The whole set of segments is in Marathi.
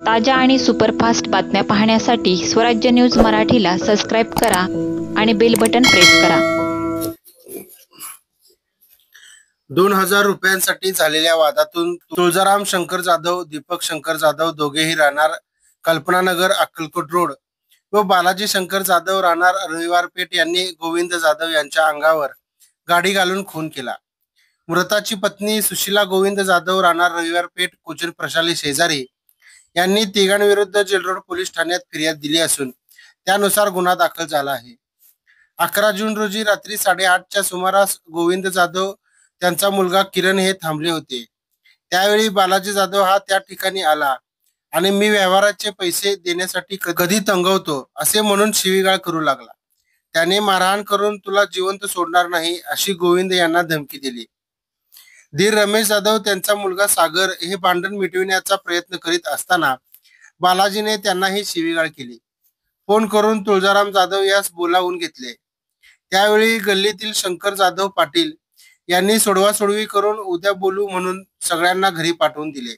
ताज्या आणि सुपरफास्ट बातम्या पाहण्यासाठी स्वराज्य न्यूज मराठीला सबस्क्राईब करा आणि बेल बटन प्रेस करा. 2,000 रुपयांसाठी झालेल्या वादातून तुळजाराम शंकर जाधव, दीपक शंकर जाधव दोघेही राहणार कल्पनानगर अक्कलकोट रोड व बालाजी शंकर जाधव राहणार रविवार पेठ यांनी गोविंद जाधव यांच्या अंगावर गाडी घालून खून केला. मृताची पत्नी सुशीला गोविंद जाधव राहणार रविवार पेठ कोचन प्रशाली शेजारी यांनी तिघांविरुद्ध जेलरोड पोलीस ठाण्यात फिर्याद दिली असून त्यानुसार गुन्हा दाखल झाला आहे. 11 जून रोजी रात्री 8:30च्या सुमारास गोविंद जाधव त्यांचा मुलगा किरण हे थांबले होते. त्यावेळी बालाजी जाधव हा त्या ठिकाणी आला आणि मी व्यवहाराचे पैसे देण्यासाठी कधी तंगवतो असे म्हणून शिवीगाळ करू लागला. त्याने मारहाण करून तुला जिवंत सोडणार नाही अशी गोविंद यांना धमकी दिली. धीर रमेश जाधव त्यांचा मुलगा सागर हे भांडण मिटविण्याचा प्रयत्न करीत असताना बालाजीने त्यांनाही शिवीगाळ केली. फोन करून तुळजाराम जाधव यास बोलावून घेतले. त्यावेळी गल्लीतील शंकर जाधव पाटील यांनी सोडवासोडवी करून उद्या बोलू म्हणून सगळ्यांना घरी पाठवून दिले.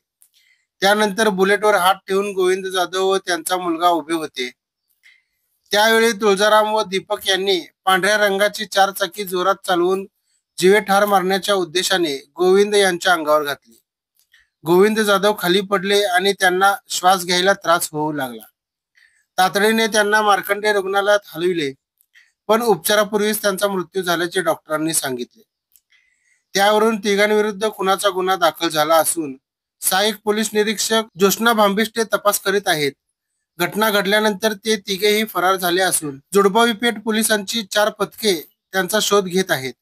त्यानंतर बुलेटवर हात ठेवून गोविंद जाधव व त्यांचा मुलगा उभे होते. त्यावेळी तुळजाराम व दीपक यांनी पांढऱ्या रंगाची 4 चाकी जोरात चालवून जीवे ठार मारण्याच्या उद्देशाने गोविंद यांच्या अंगावर घातली. गोविंद जाधव खाली पडले आणि त्यांना श्वास घ्यायला त्रास होऊ लागला. तातडीने त्यांना मार्कंडे रुग्णालयात हलविले, पण उपचारापूर्वीच त्यांचा मृत्यू झाल्याचे डॉक्टरांनी सांगितले. त्यावरून तिघांविरुद्ध खुनाचा गुन्हा दाखल झाला असून सहाय्यक पोलीस निरीक्षक ज्योत्स्ना भांबिष्टे तपास करीत आहेत. घटना घडल्यानंतर ते तिघेही फरार झाले असून जुडबावी पेठ पोलिसांची 4 पथके त्यांचा शोध घेत आहेत.